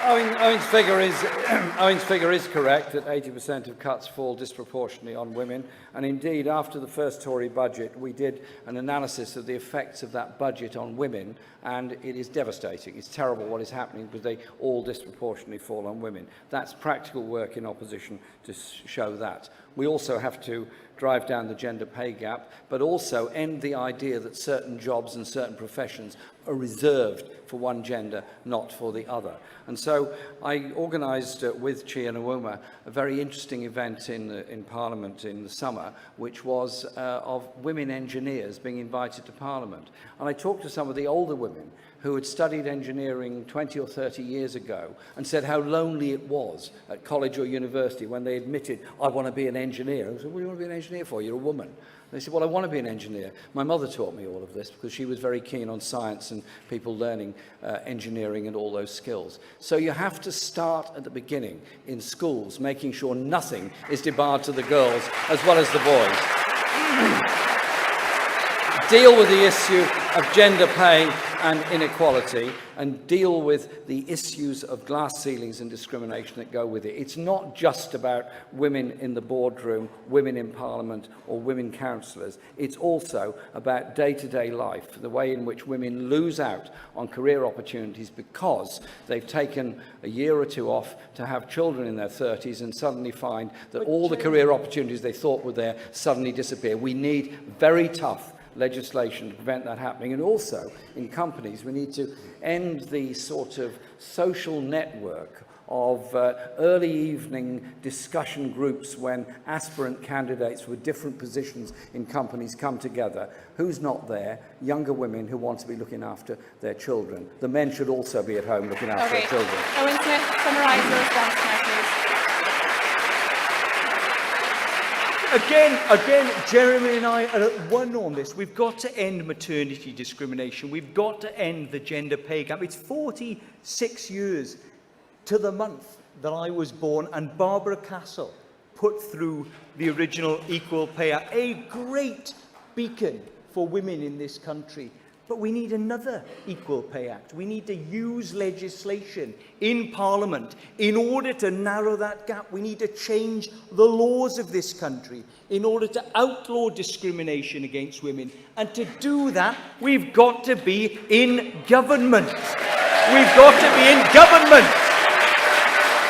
Owen's figure is correct, that 80% of cuts fall disproportionately on women. And indeed, after the first Tory budget, we did an analysis of the effects of that budget on women, and it is devastating. It's terrible what is happening because they all disproportionately fall on women. That's practical work in opposition to show that. We also have to drive down the gender pay gap, but also end the idea that certain jobs and certain professions are reserved for one gender, not for the other. And so I organised with Chi and Awoma a very interesting event in Parliament in the summer, which was of women engineers being invited to Parliament. And I talked to some of the older women who had studied engineering 20 or 30 years ago and said how lonely it was at college or university when they admitted, I want to be an engineer. I said, what do you want to be an engineer for? You're a woman. They said, well, I want to be an engineer. My mother taught me all of this because she was very keen on science and people learning engineering and all those skills. So you have to start at the beginning in schools, making sure nothing is debarred to the girls as well as the boys. Deal with the issue of gender pay and inequality, and deal with the issues of glass ceilings and discrimination that go with it. It's not just about women in the boardroom, women in Parliament, or women councillors. It's also about day-to-day life, the way in which women lose out on career opportunities because they've taken a year or two off to have children in their 30s and suddenly find that all the career opportunities they thought were there suddenly disappear. We need very tough legislation to prevent that happening. And also, in companies, we need to end the sort of social network of early evening discussion groups when aspirant candidates with different positions in companies come together. Who's not there? Younger women who want to be looking after their children. The men should also be at home looking after their children. Owen Smith, summarise your response now, please. Again, Jeremy and I are at one on this. We've got to end maternity discrimination. We've got to end the gender pay gap. It's 46 years to the month that I was born, and Barbara Castle put through the original Equal Pay Act, a great beacon for women in this country. But we need another Equal Pay Act. We need to use legislation in Parliament in order to narrow that gap. We need to change the laws of this country in order to outlaw discrimination against women. And to do that, we've got to be in government. We've got to be in government.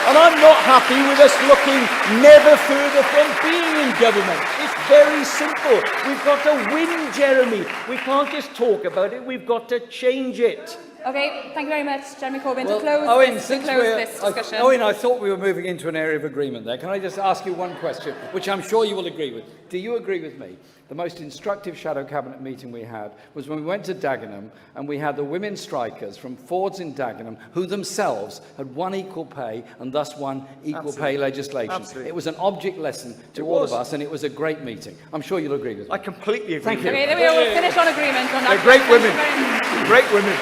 And I'm not happy with us looking never further from being in government. It's very simple. We've got to win, Jeremy. We can't just talk about it. We've got to change it. Okay, thank you very much, Jeremy Corbyn. Well, to close Owen, this since discussion. Owen, I thought we were moving into an area of agreement there. Can I just ask you one question, which I'm sure you will agree with? Do you agree with me? The most instructive shadow cabinet meeting we had was when we went to Dagenham and we had the women strikers from Ford's in Dagenham who themselves had won equal pay and thus won equal pay legislation. Absolutely. It was an object lesson to all of us and it was a great meeting. I'm sure you'll agree with me. I completely agree. Thank you. Okay, there we go. We'll finish on agreement on that. They're great Thank you women. very much. Great women.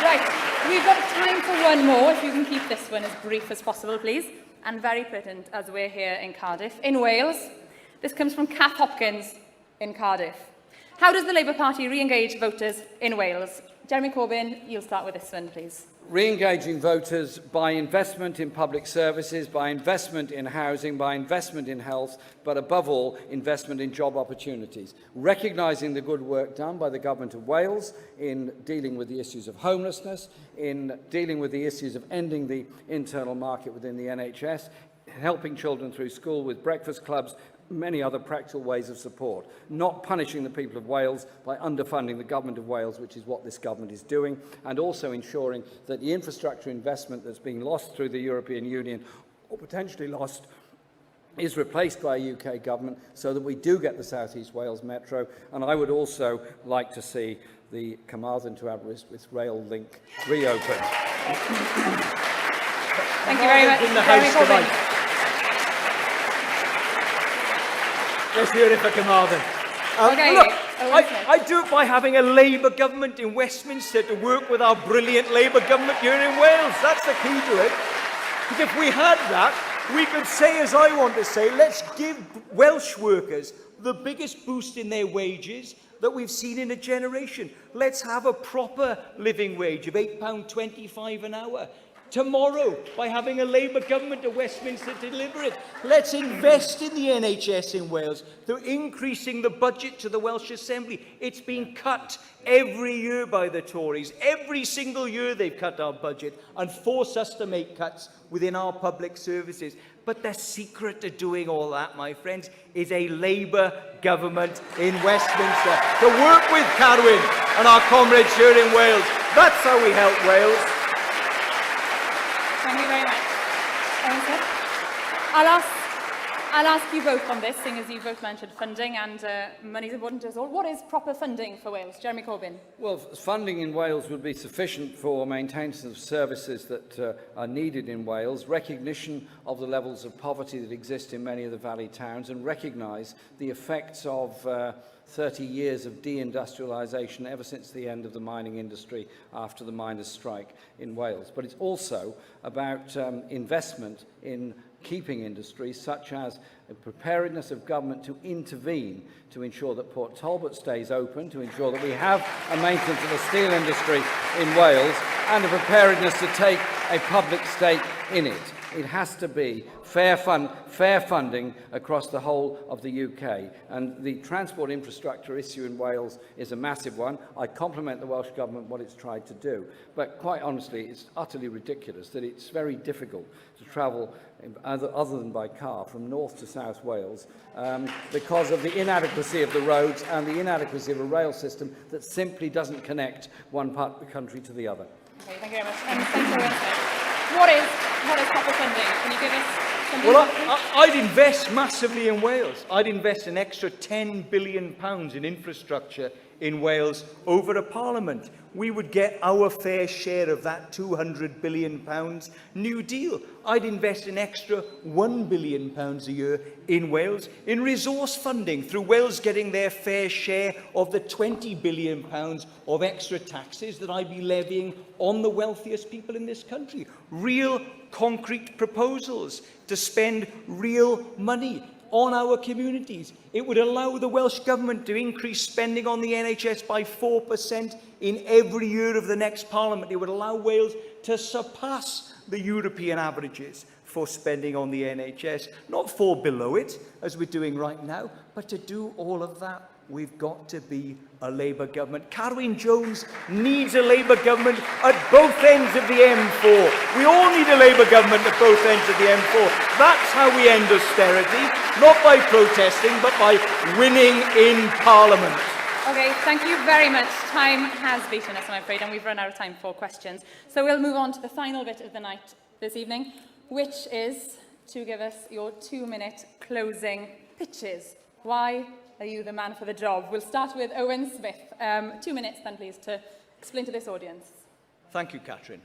Right, we've got time for one more. If you can keep this one as brief as possible, please. And very pertinent as we're here in Cardiff. In Wales, this comes from Kath Hopkins in Cardiff. How does the Labour Party re-engage voters in Wales? Jeremy Corbyn, you'll start with this one, please. Re-engaging voters by investment in public services, by investment in housing, by investment in health, but above all, investment in job opportunities. Recognising the good work done by the Government of Wales in dealing with the issues of homelessness, in dealing with the issues of ending the internal market within the NHS, helping children through school with breakfast clubs, many other practical ways of support, not punishing the people of Wales by underfunding the Government of Wales, which is what this government is doing, and also ensuring that the infrastructure investment that's being lost through the European Union, or potentially lost, is replaced by a UK government so that we do get the South East Wales Metro. And I would also like to see the Carmarthen to Aberystwyth rail link reopened. Thank you very much, In the Jeremy House Corbyn. tonight. Let's hear it for Carmarthen. Okay, Look, Owen Smith. I do it by having a Labour government in Westminster to work with our brilliant Labour government here in Wales. That's the key to it. Because if we had that, we could say, as I want to say, let's give Welsh workers the biggest boost in their wages that we've seen in a generation. Let's have a proper living wage of £8.25 an hour. Tomorrow, by having a Labour government at Westminster to deliver it. Let's invest in the NHS in Wales through increasing the budget to the Welsh Assembly. It's been cut every year by the Tories. Every single year they've cut our budget and forced us to make cuts within our public services. But the secret to doing all that, my friends, is a Labour government in Westminster to work with Carwyn and our comrades here in Wales. That's how we help Wales. Thank you very much. Owen Smith. I'll ask you both on this, seeing as you both mentioned funding and money's important to us all. What is proper funding for Wales? Jeremy Corbyn. Well, funding in Wales would be sufficient for maintenance of services that are needed in Wales, recognition of the levels of poverty that exist in many of the valley towns, and recognise the effects of 30 years of deindustrialisation ever since the end of the mining industry after the miners' strike in Wales. But it's also about investment in keeping industries, such as a preparedness of government to intervene to ensure that Port Talbot stays open, to ensure that we have a maintenance of the steel industry in Wales, and a preparedness to take a public stake in it. It has to be fair funding across the whole of the UK. And the transport infrastructure issue in Wales is a massive one. I compliment the Welsh Government what it's tried to do. But quite honestly, it's utterly ridiculous that it's very difficult to travel other than by car from North to South Wales because of the inadequacy of the roads and the inadequacy of a rail system that simply doesn't connect one part of the country to the other. Okay, thank you very much. And thanks, Owen Smith. What is proper funding? Can you give us some Well, details? I'd invest massively in Wales. I'd invest an extra £10 billion in infrastructure in Wales over a Parliament. We would get our fair share of that £200 billion New Deal. I'd invest an extra £1 billion a year in Wales in resource funding through Wales getting their fair share of the £20 billion of extra taxes that I'd be levying on the wealthiest people in this country. Real concrete proposals to spend real money on our communities. It would allow the Welsh Government to increase spending on the NHS by 4% in every year of the next Parliament. It would allow Wales to surpass the European averages for spending on the NHS, not fall below it, as we're doing right now, but to do all of that, we've got to be a Labour government. Carwyn Jones needs a Labour government at both ends of the M4. We all need a Labour government at both ends of the M4. That's how we end austerity, not by protesting, but by winning in Parliament. Okay, thank you very much. Time has beaten us, I'm afraid, and we've run out of time for questions. So we'll move on to the final bit of the night this evening, which is to give us your 2-minute closing pitches. Why are you the man for the job? We'll start with Owen Smith. 2 minutes then, please, to explain to this audience. Thank you, Catherine.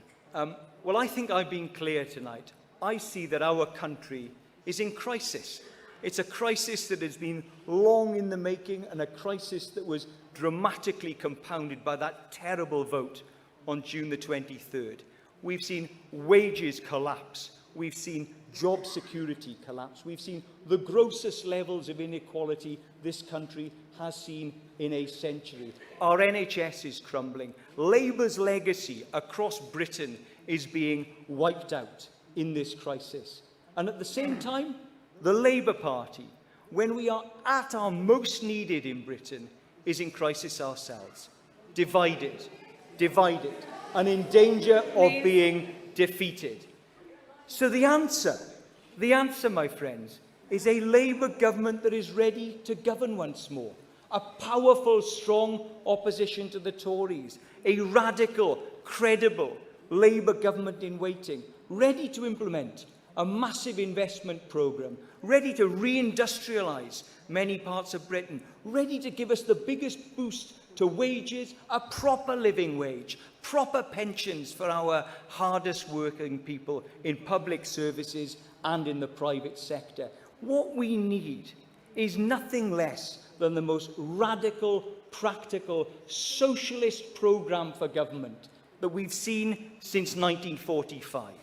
Well, I think I've been clear tonight. I see that our country is in crisis. It's a crisis that has been long in the making, and a crisis that was dramatically compounded by that terrible vote on June the 23rd. We've seen wages collapse. We've seen job security collapse. We've seen the grossest levels of inequality this country has seen in a century. Our NHS is crumbling. Labour's legacy across Britain is being wiped out in this crisis. And at the same time, the Labour Party, when we are at our most needed in Britain, is in crisis ourselves. Divided, and in danger of being defeated. So the answer, my friends, is a Labour government that is ready to govern once more. A powerful, strong opposition to the Tories. A radical, credible Labour government in waiting, ready to implement a massive investment programme, ready to reindustrialise many parts of Britain, ready to give us the biggest boost to wages, a proper living wage, proper pensions for our hardest working people in public services and in the private sector. What we need is nothing less than the most radical, practical, socialist programme for government that we've seen since 1945.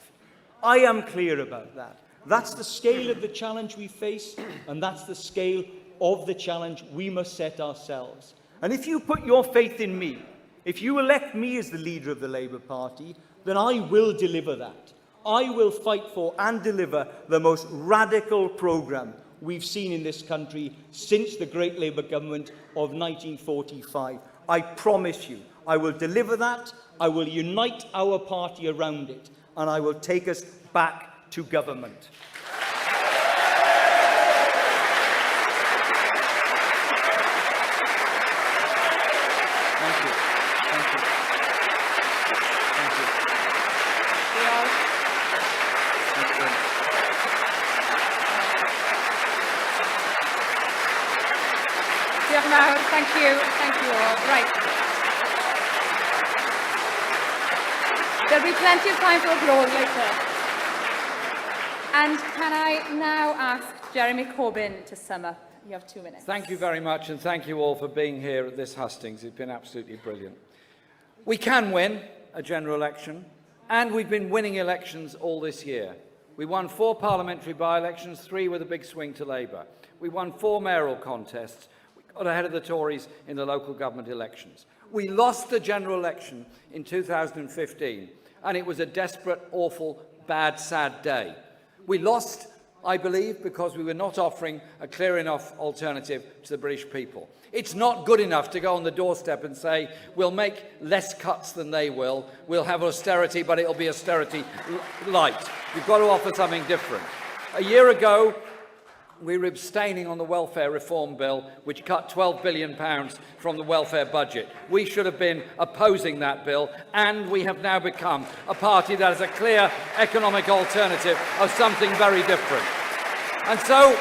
I am clear about that. That's the scale of the challenge we face, and that's the scale of the challenge we must set ourselves. And if you put your faith in me, if you elect me as the leader of the Labour Party, then I will deliver that. I will fight for and deliver the most radical programme we've seen in this country since the Great Labour Government of 1945. I promise you, I will deliver that, I will unite our party around it, and I will take us back to government. Thank you. Thank you. Thank you. Thank you. Thank you all. Right. There'll be plenty of time for applause later. And can I now ask Jeremy Corbyn to sum up? You have 2 minutes. Thank you very much, and thank you all for being here at this Hustings. It's been absolutely brilliant. We can win a general election, and we've been winning elections all this year. We won 4 parliamentary by-elections, 3 with a big swing to Labour. We won 4 mayoral contests. We got ahead of the Tories in the local government elections. We lost the general election in 2015, and it was a desperate, awful, bad, sad day. We lost, I believe, because we were not offering a clear enough alternative to the British people. It's not good enough to go on the doorstep and say, we'll make less cuts than they will, we'll have austerity, but it'll be austerity light. You've got to offer something different. A year ago, we were abstaining on the welfare reform bill, which cut £12 billion from the welfare budget. We should have been opposing that bill, and we have now become a party that has a clear economic alternative of something very different. And so,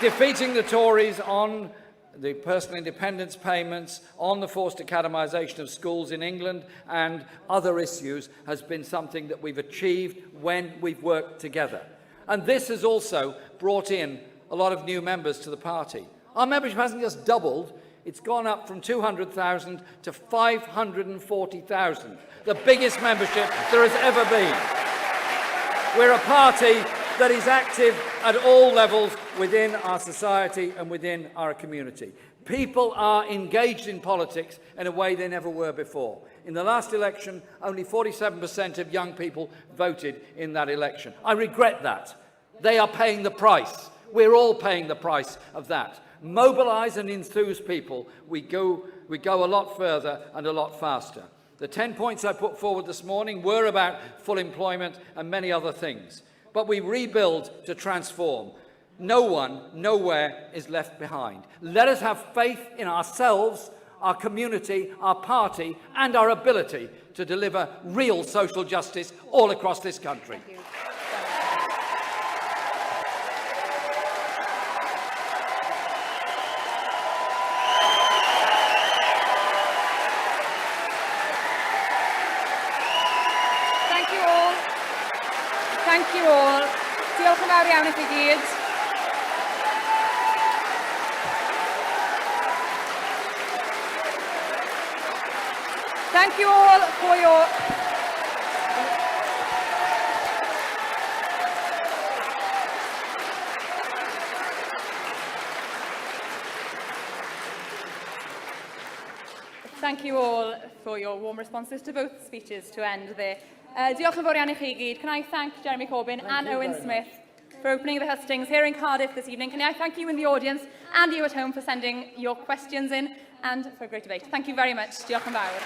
defeating the Tories on the personal independence payments, on the forced academisation of schools in England and other issues has been something that we've achieved when we've worked together. And this has also brought in a lot of new members to the party. Our membership hasn't just doubled, it's gone up from 200,000 to 540,000, the biggest membership there has ever been. We're a party that is active at all levels within our society and within our community. People are engaged in politics in a way they never were before. In the last election, only 47% of young people voted in that election. I regret that. They are paying the price. We're all paying the price of that. Mobilise and enthuse people. We go a lot further and a lot faster. The 10 points I put forward this morning were about full employment and many other things. But we rebuild to transform. No one, nowhere is left behind. Let us have faith in ourselves, our community, our party and our ability to deliver real social justice all across this country. Thank you. Thank you all. Thank you all. Diolch yn fawr iawn i chi gyd. Thank you all for your... Thank you all for your warm responses to both speeches to end there. Diolch yn fawr iawn i chi gyd. Can I thank Jeremy Corbyn and Owen Smith for opening the Hustings here in Cardiff this evening. Can I thank you in the audience and you at home for sending your questions in and for a great debate. Thank you very much. Diolch yn fawr.